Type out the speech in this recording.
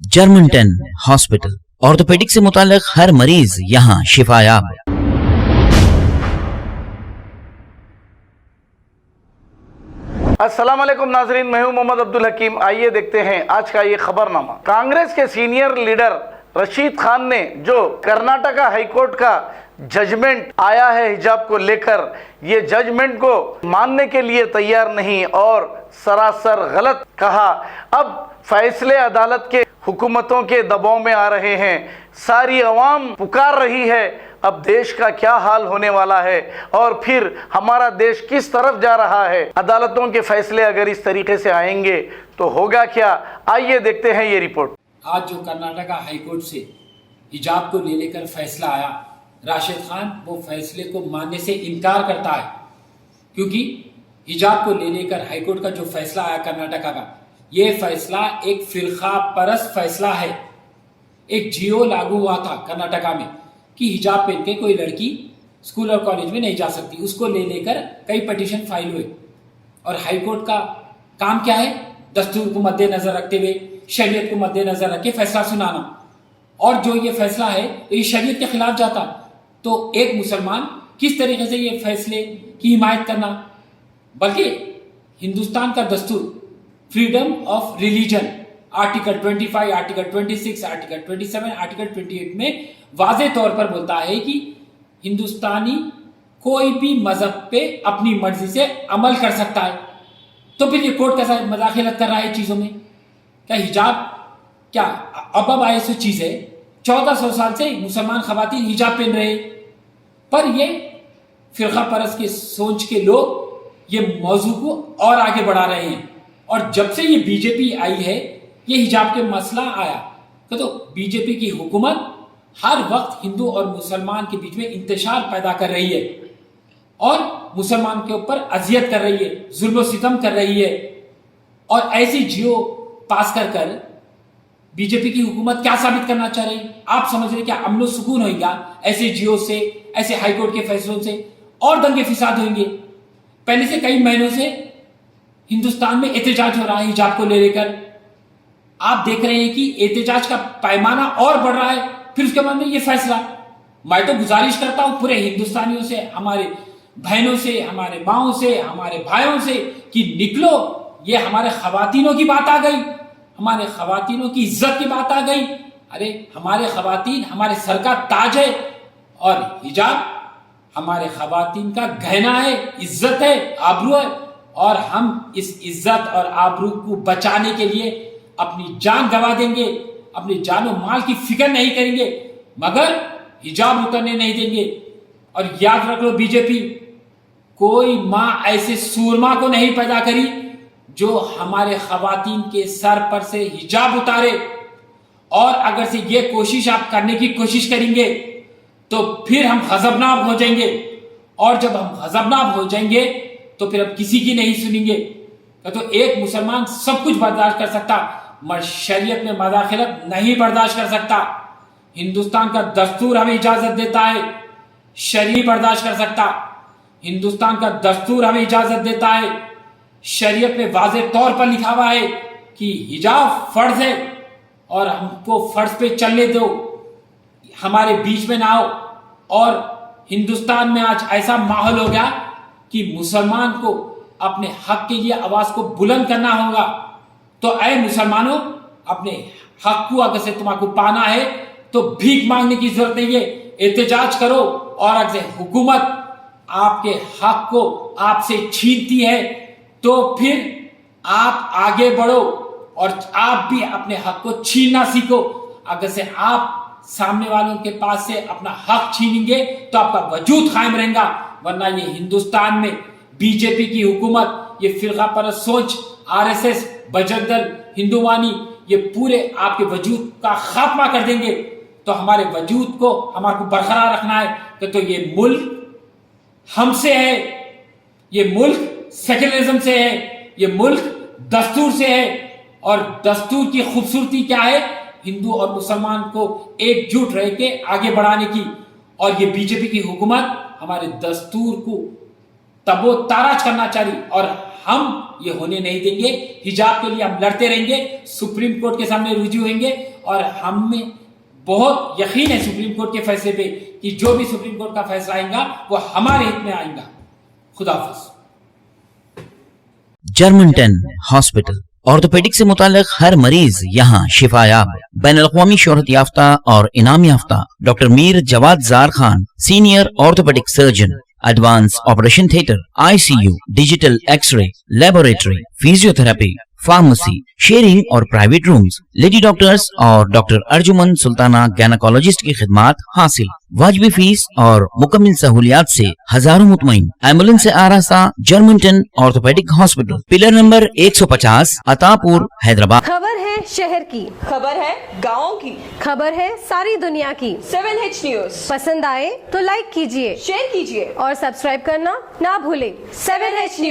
Germanton hospital orthopaedic से मुताल्लिक हर मरीज यहाँ शिफायाब। अस्सलाम वालेकुम नाजरीन, मैं हूं मोहम्मद अब्दुल हकीम। आइए देखते हैं आज का ये खबरनामा। कांग्रेस के सीनियर लीडर रशीद खान ने जो कर्नाटका हाईकोर्ट का जजमेंट आया है हिजाब को लेकर, ये जजमेंट को मानने के लिए तैयार नहीं और सरासर गलत कहा। अब फैसले अदालत के हुकूमतों के दबाव में आ रहे हैं, सारी अवाम पुकार रही है। अब देश का क्या हाल होने वाला है और फिर हमारा देश किस तरफ जा रहा है। अदालतों के फैसले अगर इस तरीके से आएंगे तो होगा क्या, आइए देखते हैं ये रिपोर्ट। आज जो कर्नाटका हाईकोर्ट से हिजाब को लेकर फैसला आया, राशिद खान वो फैसले को मानने से इनकार करता है, क्योंकि हिजाब को लेकर हाईकोर्ट का जो फैसला आया कर्नाटका का, ये फैसला एक फिरका परस्त फैसला है। एक जियो लागू हुआ था कर्नाटका में कि हिजाब पहन के कोई लड़की स्कूल और कॉलेज में नहीं जा सकती, उसको लेकर कई पिटीशन फाइल हुए। और हाईकोर्ट का काम क्या है? दस्तूर को मद्देनजर रखते हुए, शरीयत को मद्देनजर रख के फैसला सुनाना। और जो ये फैसला है तो ये शरीयत के खिलाफ जाता, तो एक मुसलमान किस तरीके से ये फैसले की हिमायत करना। बल्कि हिंदुस्तान का दस्तूर freedom of religion article 25, article 26, article 27, article 28 में वाज़े तौर पर बोलता है कि हिंदुस्तानी कोई भी मजहब पे अपनी मर्जी से अमल कर सकता है। तो फिर ये कोर्ट कैसा मदाखलत कर रहा है चीजों में? क्या हिजाब क्या अब आए सो चीज है? 1400 साल से मुसलमान खवातीन हिजाब पहन रहे, पर ये फिरका परस्त के सोच के लोग ये मौजू को और आगे बढ़ा रहे हैं। और जब से ये बीजेपी आई है, ये हिजाब के मसला आया, तो बीजेपी की हुकूमत हर वक्त हिंदू और मुसलमान के बीच में इंतशार पैदा कर रही है और मुसलमान के ऊपर अजियत कर रही है, जुल्म सितम कर रही है। और ऐसी जियो पास कर कर बीजेपी की हुकूमत क्या साबित करना चाह रही है? आप समझ रहे क्या अमन सुकून होगा ऐसे जियो से, ऐसे हाईकोर्ट के फैसलों से? और दंगे फिसाद होंगे। पहले से कई महीनों से हिंदुस्तान में एहतजाज हो रहा है हिजाब को लेकर। आप देख रहे हैं कि एहतजाज का पैमाना और बढ़ रहा है, फिर उसके बाद में ये फैसला। मैं तो गुजारिश करता हूं पूरे हिंदुस्तानियों से, हमारे बहनों से, हमारे माओं से, हमारे भाइयों से कि निकलो। ये हमारे खवातीनों की बात आ गई, हमारे खवातीनों की इज्जत की बात आ गई। अरे हमारे खवातीन हमारे सर का ताज है और हिजाब हमारे खवातीन का गहना है, इज्जत है, आबरू है। और हम इस इज्जत और आबरू को बचाने के लिए अपनी जान गंवा देंगे, अपनी जान और माल की फिक्र नहीं करेंगे, मगर हिजाब उतरने नहीं देंगे। और याद रख लो बीजेपी, कोई मां ऐसे सूरमा को नहीं पैदा करी जो हमारे खवातीन के सर पर से हिजाब उतारे। और अगर से ये कोशिश आप करने की कोशिश करेंगे तो फिर हम गजबनाक हो जाएंगे। और जब हम गजबनाक हो जाएंगे तो फिर हम किसी की नहीं सुनेंगे। तो एक मुसलमान सब कुछ बर्दाश्त कर सकता, मगर शरीयत में मदाखलत नहीं बर्दाश्त कर सकता। हिंदुस्तान का दस्तूर हमें इजाजत देता है, शरीयत बर्दाश्त कर सकता। हिंदुस्तान का दस्तूर हमें इजाजत देता है, शरीयत में वाज़े तौर पर लिखा हुआ है कि हिजाब फर्ज है और हमको फर्ज पे चलने दो, हमारे बीच में ना आओ। और हिंदुस्तान में आज ऐसा माहौल हो गया कि मुसलमान को अपने हक के लिए आवाज को बुलंद करना होगा। तो ऐ मुसलमानों, अपने हक को अगर से तुम्हारे पाना है तो भीख मांगने की जरूरत नहीं है, एहतजाज करो। और अगर हुकूमत आपके हक को आपसे छीनती है तो फिर आप आगे बढ़ो और आप भी अपने हक को छीनना सीखो। अगर से आप सामने वालों के पास से अपना हक छीनेंगे तो आपका वजूद कायम रहेगा, वरना ये हिंदुस्तान में बीजेपी की हुकूमत, ये फिरका परस्त सोच, आरएसएस, बजरंग दल, हिंदुवानी, ये पूरे आपके वजूद का खात्मा कर देंगे। तो हमारे वजूद को हमारे को बरकरार रखना है तो ये मुल्क हमसे है, ये मुल्क सेक्युलरिज्म से है, ये मुल्क दस्तूर से है। और दस्तूर की खूबसूरती क्या है? हिंदू और मुसलमान को एकजुट रह के आगे बढ़ाने की। और ये बीजेपी की हुकूमत हमारे दस्तूर को तबो ताराज करना चाह रही और ہم یہ ہونے نہیں دیں گے. حجاب کے لیے ہم لڑتے رہیں گے, سپریم کورٹ کے سامنے رجوع ہوئیں گے, اور ہم میں بہت یقین ہے سپریم کورٹ کے فیصلے پہ کہ جو بھی سپریم کورٹ کا فیصلہ آئے گا وہ ہمارے حق میں آئے گا. خدا حافظ. جرمنٹن ہاسپٹل, آرتھوپیڈک سے متعلق ہر مریض یہاں شفا یاب. بین الاقوامی شہرت یافتہ اور انعام یافتہ doctor Mir Jawad Zar Khan, senior orthopaedic surgeon, advance operation theatre, I C U, digital X ray, laboratory, physiotherapy, pharmacy, sharing اور پرائیویٹ رومز, لیڈی ڈاکٹرز اور ڈاکٹر ارجمن سلطانہ گینیکولوجسٹ کی خدمات حاصل. واجبی فیس اور مکمل سہولیات سے ہزاروں مطمئن. ایمبولینس سے آراستہ جرمنٹن آرتھوپیڈک ہاسپٹل, پلر نمبر 150, عطا پور, حیدرآباد. خبر ہے شہر کی, خبر ہے گاؤں کی, خبر ہے ساری دنیا کی. 7H نیوز پسند آئے تو لائک کیجئے, شیئر کیجیے اور سبسکرائب کرنا نہ بھولیں. 7H news.